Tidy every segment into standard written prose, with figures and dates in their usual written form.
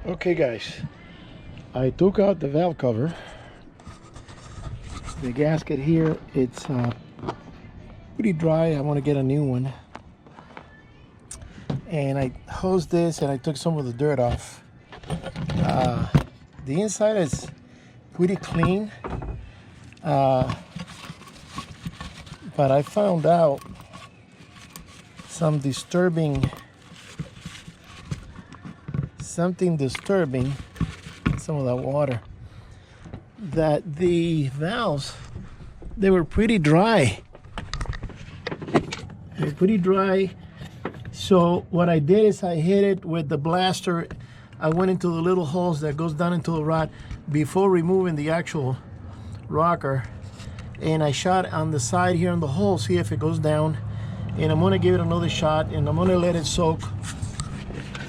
Okay guys, I took out the valve cover. The gasket here, it's pretty dry. I want to get a new one. And I hosed this and I took some of the dirt off. The inside is pretty clean. But I found out something disturbing in some of that water. That the valves, they were pretty dry. They're pretty dry. So what I did is I hit it with the blaster. I went into the little holes that goes down into the rod before removing the actual rocker. And I shot on the side here in the hole, see if it goes down. And I'm gonna give it another shot and I'm gonna let it soak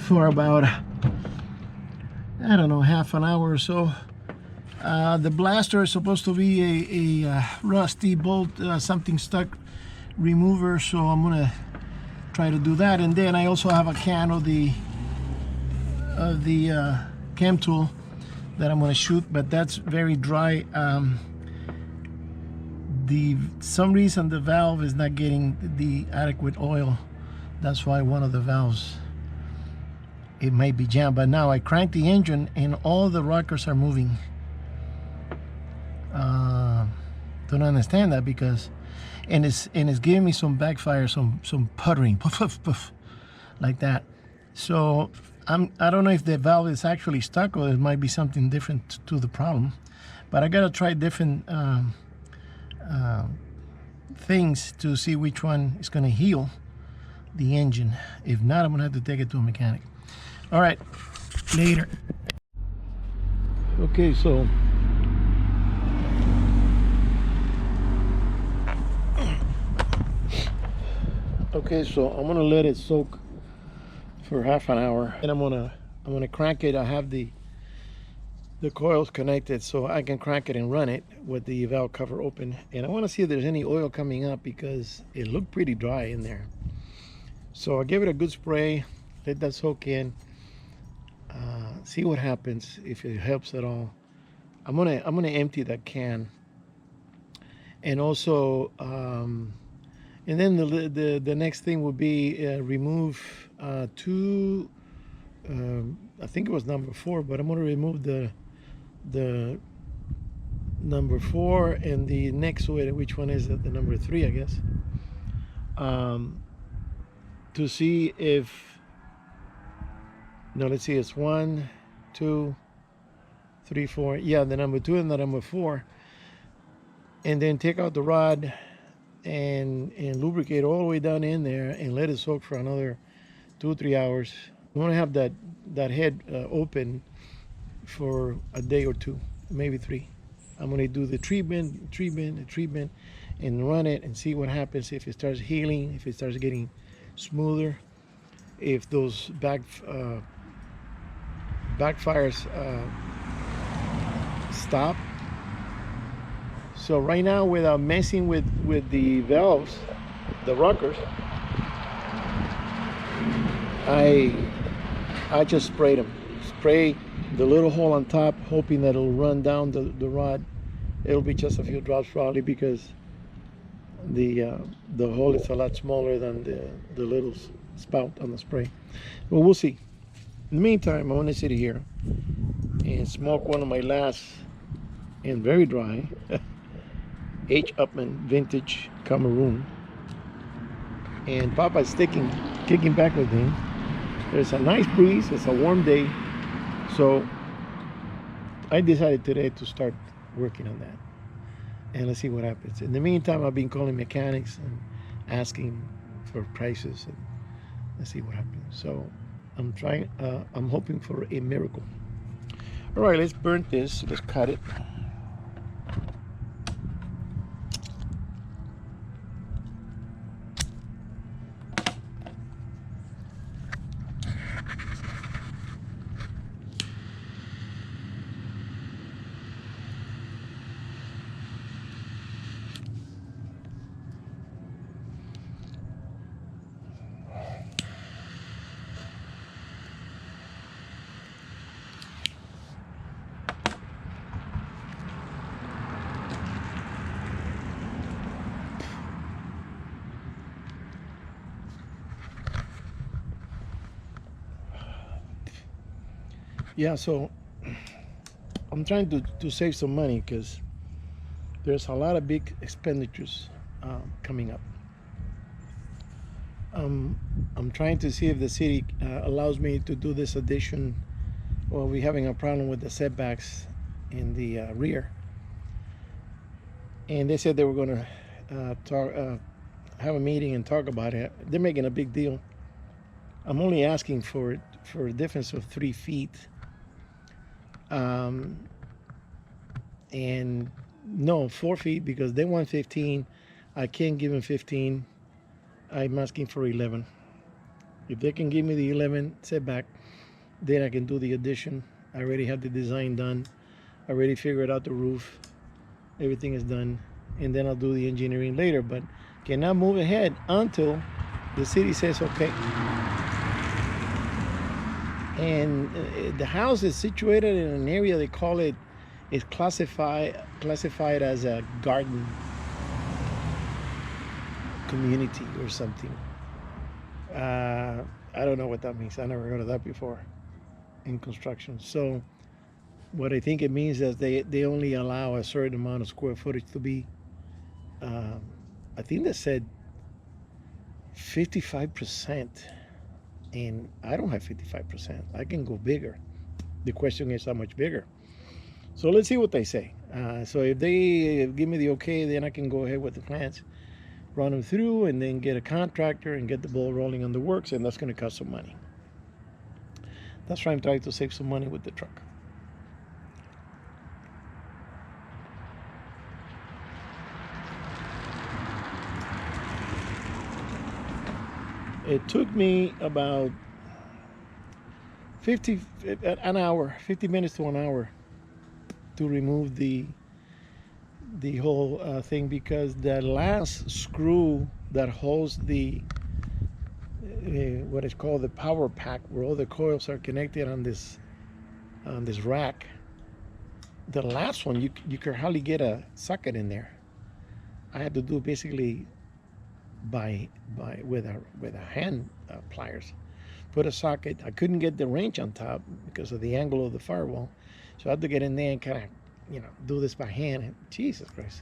for about, I don't know, half an hour or so. The blaster is supposed to be a rusty bolt, something stuck remover, so I'm gonna try to do that. And then I also have a can of the cam tool that I'm gonna shoot, but that's very dry. Some reason the valve is not getting the adequate oil. That's why one of the valves, it might be jammed. But now I cranked the engine and all the rockers are moving. Don't understand that because, and it's giving me some backfire, some puttering, puff, puff, puff, like that. So I don't know if the valve is actually stuck or it might be something different to the problem. But I gotta try different things to see which one is gonna heal the engine. If not, I'm gonna have to take it to a mechanic. All right, later. Okay, so I'm gonna let it soak for half an hour, and I'm gonna crank it. I have the coils connected, so I can crank it and run it with the valve cover open. And I want to see if there's any oil coming up because it looked pretty dry in there. So I'll give it a good spray, let that soak in, see what happens, if it helps at all. I'm gonna empty that can, and also and then the next thing will be remove two, I think it was number 4, but I'm gonna remove the number 4 and the next one, which one is it, the number 3, I guess, to see if, no, let's see, it's 1, 2, 3, 4, yeah, the number 2 and the number 4, and then take out the rod and lubricate all the way down in there and let it soak for another 2-3 hours. You want to have that head open for a day or 2, maybe 3. I'm going to do the treatment, and run it and see what happens, if it starts healing, if it starts getting smoother, if those backfires stop. So right now, without messing with the valves, the rockers, I just sprayed them. Spray the little hole on top, hoping that it'll run down the rod. It'll be just a few drops probably because the hole is a lot smaller than the little spout on the spray. But we'll see. In the meantime, I want to sit here and smoke one of my last and very dry H. Upmann Vintage Cameroon. And Papa's kicking back with me. There's a nice breeze, it's a warm day. So I decided today to start working on that. And let's see what happens. In the meantime, I've been calling mechanics and asking for prices, and let's see what happens. So I'm hoping for a miracle. All right, let's burn this. Let's cut it. Yeah, so I'm trying to save some money because there's a lot of big expenditures coming up. Um, I'm trying to see if the city allows me to do this addition. Well, we're having a problem with the setbacks in the rear, and they said they were going to have a meeting and talk about it. They're making a big deal. I'm only asking for a difference of 3 feet, um, and no 4 feet because they want 15. I can't give them 15. I'm asking for 11. If they can give me the 11 setback, then I can do the addition. I already have the design done. I already figured out the roof. Everything is done, and then I'll do the engineering later. But cannot move ahead until the city says okay. And the house is situated in an area they call it is classified as a garden community or something. I don't know what that means. I never heard of that before in construction. So what I think it means is they only allow a certain amount of square footage to be. I think they said 55%, and I don't have 55%. I can go bigger. The question is how much bigger. So let's see what they say. So if they give me the okay, then I can go ahead with the plans, run them through, and then get a contractor and get the ball rolling on the works, and that's going to cost some money. That's why I'm trying to save some money with the truck. It took me about 50 minutes to an hour to remove the whole thing because the last screw that holds the what is called the power pack, where all the coils are connected on this rack, the last one you could hardly get a socket in there. I had to do basically with a hand pliers, put a socket. I couldn't get the wrench on top because of the angle of the firewall, so I had to get in there and kind of do this by hand. And Jesus Christ!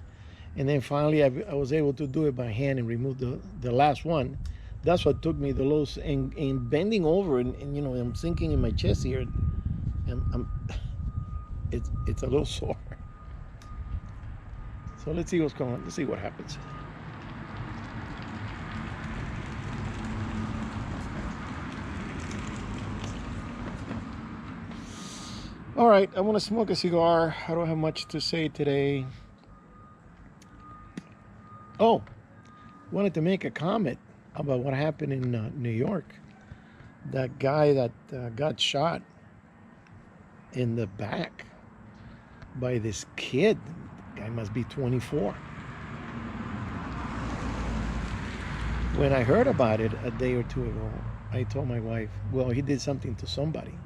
And then finally I was able to do it by hand and remove the last one. That's what took me the lowest. And bending over and I'm sinking in my chest here, and it's a little sore. So let's see what's going on. Let's see what happens. All right, I want to smoke a cigar. I don't have much to say today. Oh, wanted to make a comment about what happened in New York. That guy that got shot in the back by this kid. The guy must be 24. When I heard about it a day or two ago, I told my wife, well, he did something to somebody.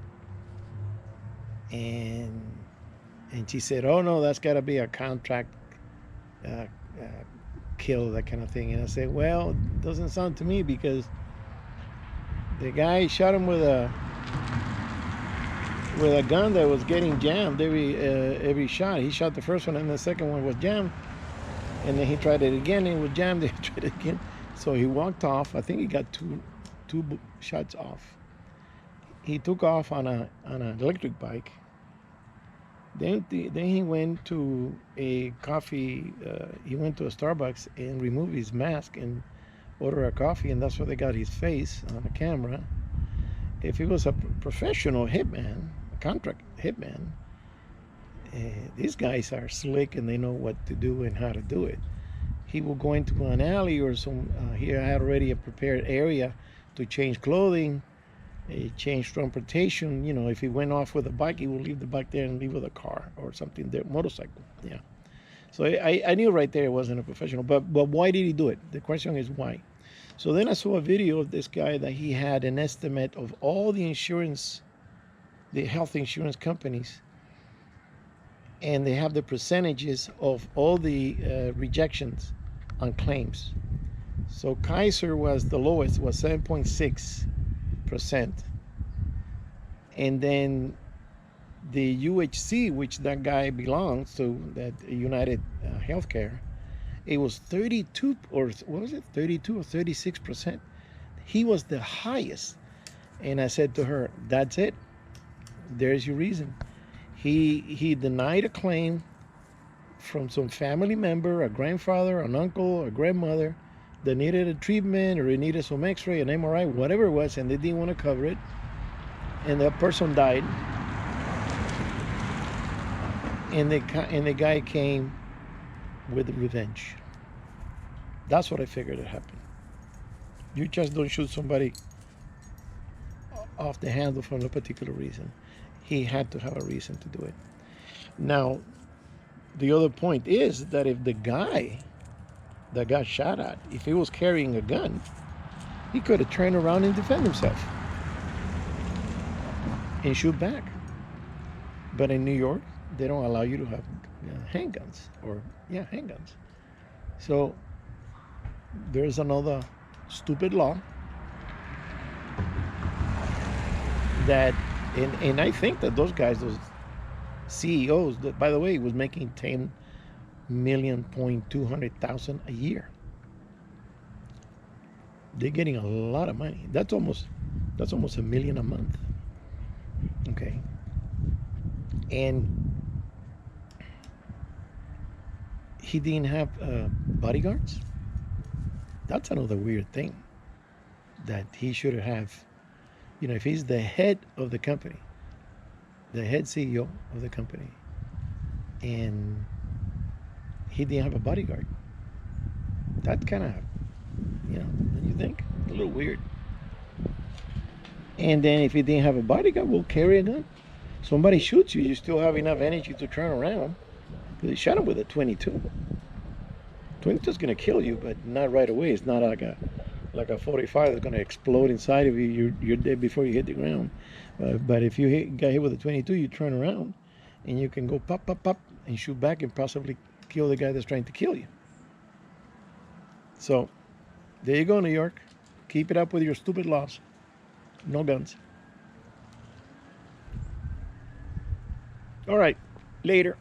And she said, oh no, that's got to be a contract kill, that kind of thing. And I said, well, it doesn't sound to me, because the guy shot him with a gun that was getting jammed every shot. He shot the first one and the second one was jammed, and then he tried it again and it was jammed. He tried it again, so he walked off. I think he got two shots off. He took off on an electric bike. Then he went to a coffee. He went to a Starbucks and removed his mask and ordered a coffee, and that's where they got his face on the camera. If he was a professional hitman, a contract hitman, these guys are slick and they know what to do and how to do it. He will go into an alley or some. He had already a prepared area to change clothing. Change transportation. If he went off with a bike, he would leave the bike there and leave with a car or something there, motorcycle. Yeah. So I knew right there it wasn't a professional. But why did he do it? The question is why. So then I saw a video of this guy that he had an estimate of all the health insurance companies, and they have the percentages of all the rejections on claims. So Kaiser was the lowest, was 7.6%. And then the UHC, which that guy belongs to, that United Healthcare, it was 32, or what was it, 32 or 36%. He was the highest. And I said to her, that's it. There's your reason. He denied a claim from some family member, a grandfather, an uncle, a grandmother, that needed a treatment or it needed some x-ray, an MRI, whatever it was, and they didn't want to cover it. And that person died. And the guy came with revenge. That's what I figured had happened. You just don't shoot somebody off the handle for no particular reason. He had to have a reason to do it. Now, the other point is that if the guy that got shot at, if he was carrying a gun, he could have turned around and defend himself and shoot back. But in New York, they don't allow you to have handguns, handguns. So there's another stupid law that, and I think that those guys, those CEOs, that, by the way, was making 10,200,000 a year. They're getting a lot of money. That's almost $1 million a month. Okay. And he didn't have bodyguards. That's another weird thing, that he should have, if he's the head of the company, the head CEO of the company, and he didn't have a bodyguard. That kind of, don't you think? A little weird. And then if he didn't have a bodyguard, we'll carry a gun. Somebody shoots you, you still have enough energy to turn around. They shot him with a 22. 22 is going to kill you, but not right away. It's not like a 45 that's going to explode inside of you. You're dead before you hit the ground. But if you got hit with a 22, you turn around and you can go pop, pop, pop and shoot back and possibly kill the guy that's trying to kill you. So there you go, New York. Keep it up with your stupid laws. No guns. All right, later.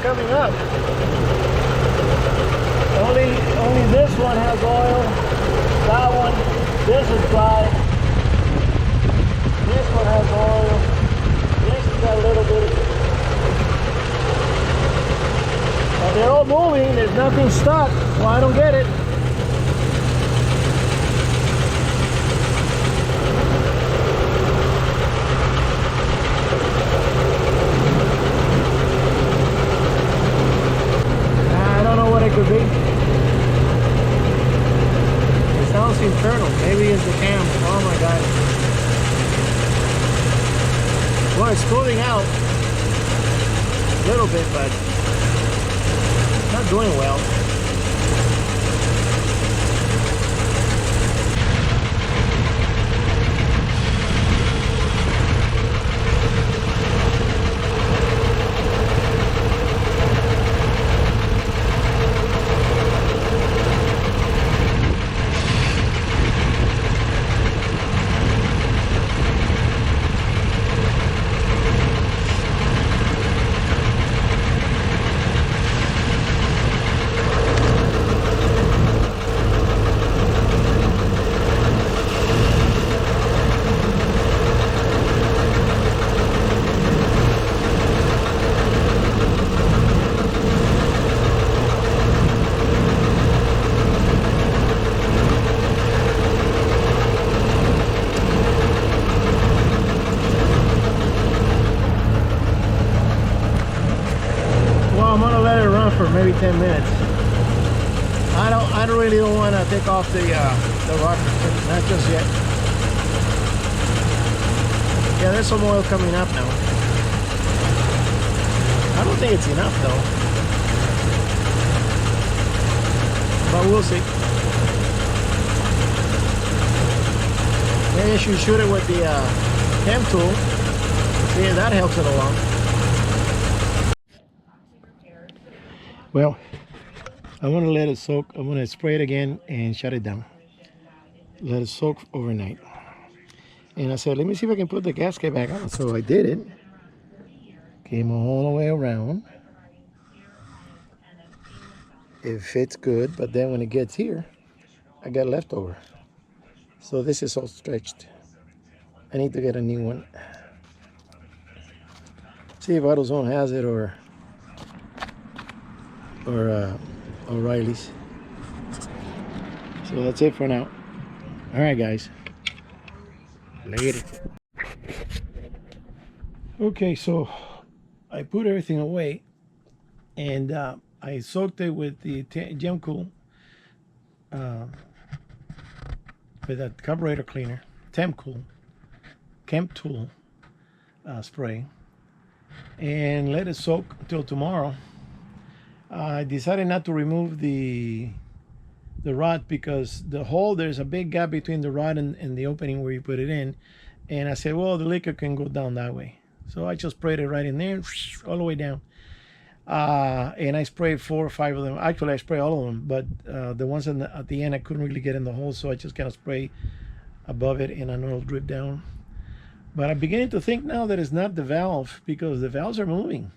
Coming up. Only this one has oil. That one, this is dry. This one has oil. This has got a little bit. But they're all moving. There's nothing stuck. Well, I don't get it. Could be. It sounds internal. Maybe it's the cam. Oh my god. Well, it's cooling out a little bit, but not doing well. 10 minutes. I don't really want to take off the rocker, not just yet. Yeah, there's some oil coming up now. I don't think it's enough though, but we'll see. Maybe I should shoot it with the chem tool. See if that helps it along. Well, I want to let it soak. I'm going to spray it again and shut it down. Let it soak overnight. And I said, let me see if I can put the gasket back on. So I did it. Came all the way around. It fits good, but then when it gets here, I got leftover. So this is all stretched. I need to get a new one. See if AutoZone has it or O'Reilly's. So that's it for now. All right, guys. Later. Okay, so I put everything away, and I soaked it with the Gemcool, with a carburetor cleaner, Chem Tool spray, and let it soak until tomorrow. I decided not to remove the rod because the hole, there's a big gap between the rod and the opening where you put it in, and I said, well, the liquor can go down that way. So I just sprayed it right in there, all the way down. And I sprayed 4 or 5 of them. Actually, I sprayed all of them, but the ones at the end, I couldn't really get in the hole, so I just kind of spray above it, and I know it'll drip down. But I'm beginning to think now that it's not the valve, because the valves are moving.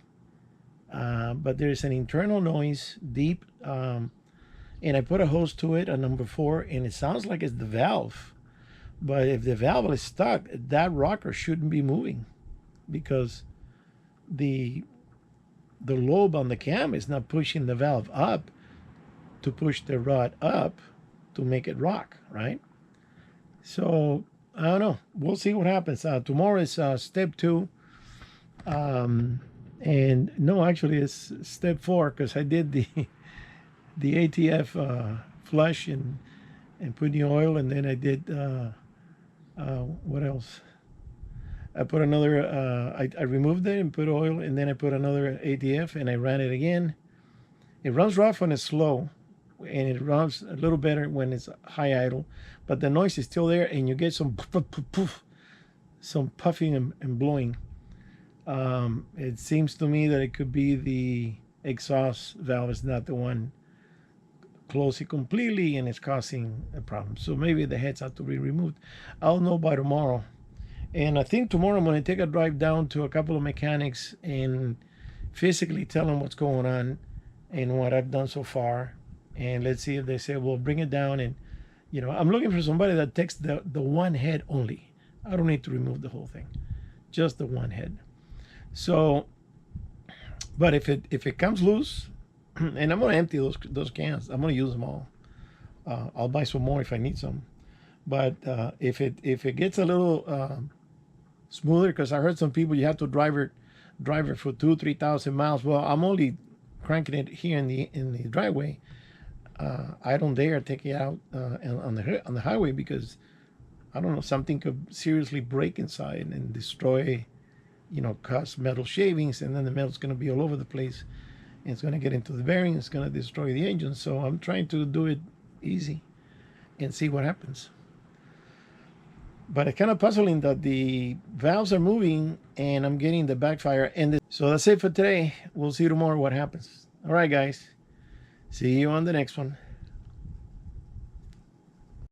But there's an internal noise deep, and I put a hose to it, a number 4, and it sounds like it's the valve. But if the valve is stuck, that rocker shouldn't be moving, because the lobe on the cam is not pushing the valve up to push the rod up to make it rock, right? So I don't know. We'll see what happens. Tomorrow is step 2. And no, actually it's step 4, because I did the ATF flush and put the oil, and then I did what else? I put another, I removed it and put oil, and then I put another ATF and I ran it again. It runs rough when it's slow, and it runs a little better when it's high idle, but the noise is still there, and you get some poof, some puffing and blowing. It seems to me that it could be the exhaust valve is not the one closing completely, and it's causing a problem. So maybe the heads have to be removed. I'll know by tomorrow. And I think tomorrow I'm going to take a drive down to a couple of mechanics and physically tell them what's going on and what I've done so far. And let's see if they say, well, bring it down. And, you know, I'm looking for somebody that takes the one head only. I don't need to remove the whole thing, just the one head. So, but if it comes loose, and I'm going to empty those cans, I'm going to use them all. I'll buy some more if I need some. But if it gets a little smoother, because I heard some people you have to drive it for 2,000-3,000 miles. Well, I'm only cranking it here in the driveway. I don't dare take it out on the highway, because I don't know, something could seriously break inside and destroy, you know, cause metal shavings, and then the metal's going to be all over the place. And it's going to get into the bearing. It's going to destroy the engine. So I'm trying to do it easy and see what happens. But it's kind of puzzling that the valves are moving and I'm getting the backfire. So that's it for today. We'll see tomorrow what happens. All right, guys. See you on the next one.